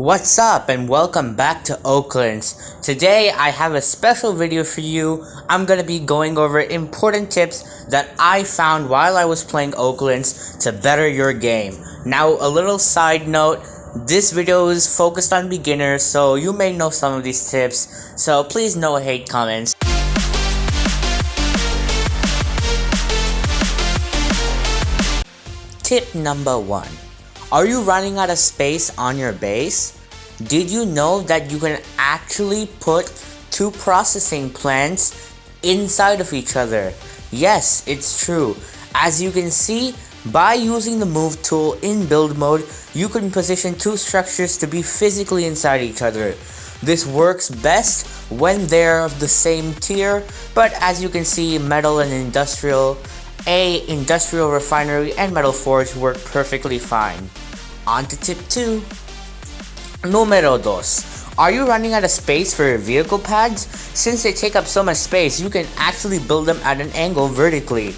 What's up and welcome back to Oaklands. Today I have a special video for you. I'm gonna be going over important tips that I found while I was playing Oaklands to better your game. Now a little side note, this video is focused on beginners, so you may know some of these tips, so please no hate comments. Tip number 1. Are you running out of space on your base? Did you know that you can actually put two processing plants inside of each other? Yes, it's true. As you can see, by using the move tool in build mode, you can position two structures to be physically inside each other. This works best when they're of the same tier, but as you can see, metal and industrial refinery and metal forge work perfectly fine. On to tip 2. Numero 2. Are you running out of space for your vehicle pads? Since they take up so much space, you can actually build them at an angle vertically.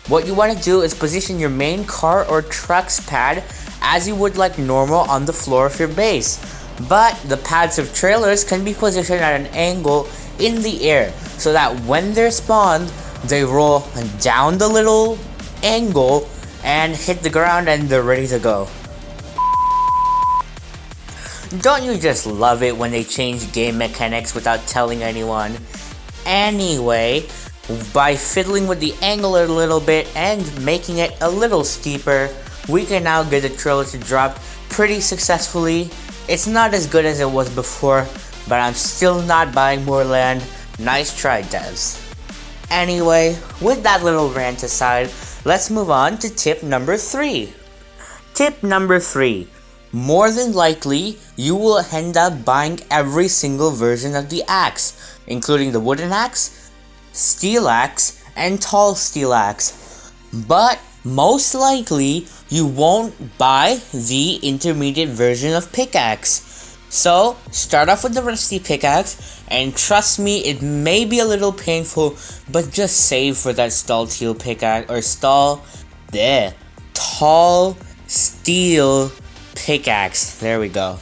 What you want to do is position your main car or truck's pad as you would like normal on the floor of your base. But the pads of trailers can be positioned at an angle in the air so that when they're spawned, they roll down the little angle and hit the ground and they're ready to go. Don't you just love it when they change game mechanics without telling anyone? Anyway, by fiddling with the angle a little bit and making it a little steeper, we can now get the trailer to drop pretty successfully. It's not as good as it was before, but I'm still not buying more land. Nice try, devs. Anyway, with that little rant aside, let's move on to tip number 3. Tip number 3. More than likely, you will end up buying every single version of the axe, including the wooden axe, steel axe, and tall steel axe. But most likely, you won't buy the intermediate version of pickaxe. So, start off with the rusty pickaxe, and trust me, it may be a little painful, but just save for that tall steel pickaxe, or tall steel pickaxe. There we go.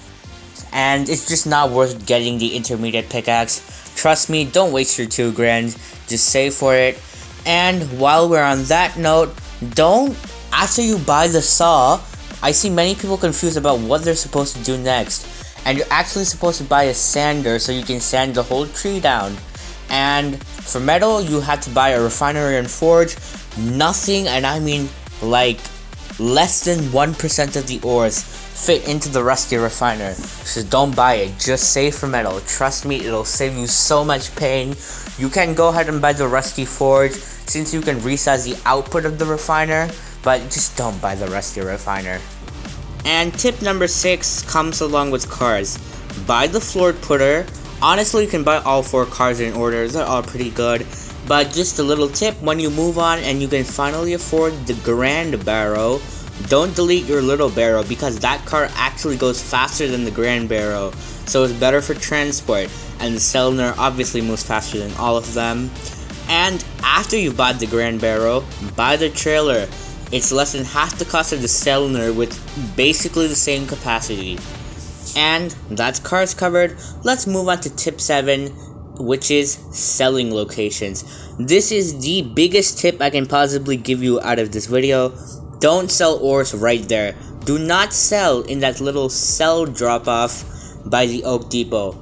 And it's just not worth getting the intermediate pickaxe. Trust me, don't waste your $2,000. Just save for it. And while we're on that note, after you buy the saw, I see many people confused about what they're supposed to do next. And you're actually supposed to buy a sander so you can sand the whole tree down. And for metal, you have to buy a refinery and forge. Nothing, and I mean like less than 1% of the ores fit into the rusty refiner. So don't buy it, just save for metal. Trust me, it'll save you so much pain. You can go ahead and buy the rusty forge since you can resize the output of the refiner, but just don't buy the rusty refiner. And tip number 6 comes along with cars. Buy the floored putter. Honestly, you can buy all 4 cars in order, they're all pretty good. But just a little tip, when you move on and you can finally afford the grand barrow, don't delete your little barrow because that car actually goes faster than the grand barrow, so it's better for transport, and the cylinder obviously moves faster than all of them. And after you buy the grand barrow, buy the trailer. It's less than half the cost of the cylinder with basically the same capacity. And that's cars covered. Let's move on to tip 7, which is selling locations. This is the biggest tip I can possibly give you out of this video. Don't sell ores right there. Do not sell in that little sell drop-off by the Oak Depot.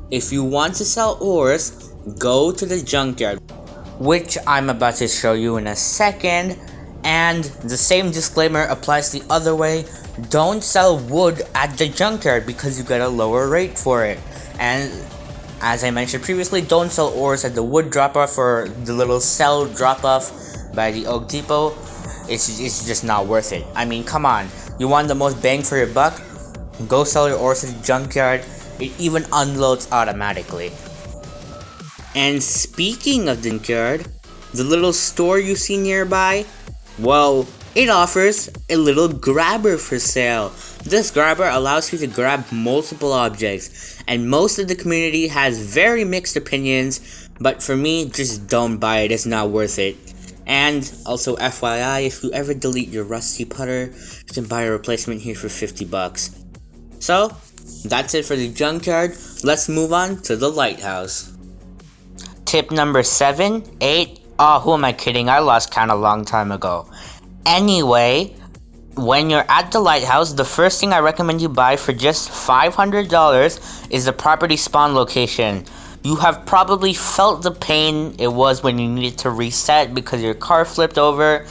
If you want to sell ores, go to the junkyard, which I'm about to show you in a second. And the same disclaimer applies the other way. Don't sell wood at the junkyard because you get a lower rate for it. And as I mentioned previously, don't sell ores at the wood drop-off or the little cell drop-off by the Oak Depot. It's just not worth it. I mean, come on. You want the most bang for your buck? Go sell your ores at the junkyard. It even unloads automatically. And speaking of the junkyard, the little store you see nearby, well, it offers a little grabber for sale. This grabber allows you to grab multiple objects, and most of the community has very mixed opinions, but for me, just don't buy it, it's not worth it. And also FYI, if you ever delete your rusty putter, you can buy a replacement here for $50. So, That's it for the junkyard. Let's move on to the lighthouse. Tip number 7, 8. Oh, who am I kidding? I lost count a long time ago. Anyway, when you're at the lighthouse, the first thing I recommend you buy for just $500 is the property spawn location. You have probably felt the pain it was when you needed to reset because your car flipped over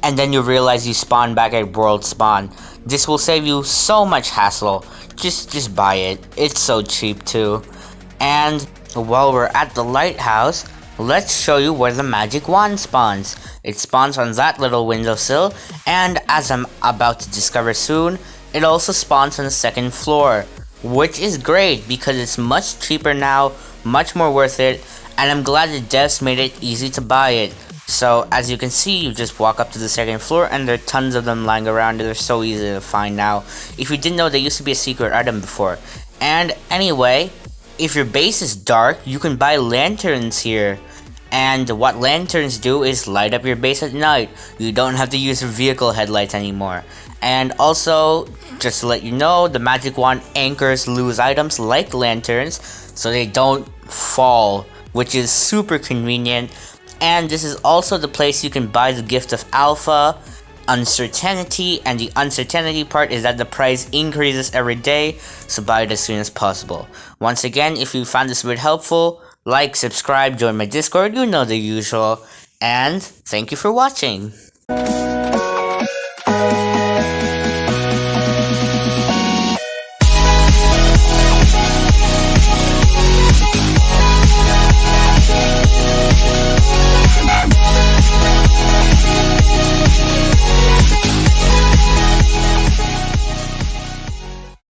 and then you realize you spawn back at world spawn. This will save you so much hassle. Just buy it. It's so cheap too. And while we're at the lighthouse, let's show you where the magic wand spawns. It spawns on that little windowsill, and as I'm about to discover soon, it also spawns on the second floor, which is great because it's much cheaper now, much more worth it, and I'm glad the devs made it easy to buy it. So as you can see, you just walk up to the second floor and there are tons of them lying around. They're so easy to find now. If you didn't know, they used to be a secret item before. And anyway, if your base is dark, you can buy lanterns here. And what lanterns do is light up your base at night. You don't have to use vehicle headlights anymore. And also, just to let you know, the magic wand anchors loose items like lanterns so they don't fall, which is super convenient. And this is also the place you can buy the gift of alpha, uncertainty, and the uncertainty part is that the price increases every day, so buy it as soon as possible. Once again, if you found this video helpful, like, subscribe, join my Discord, you know the usual, and thank you for watching.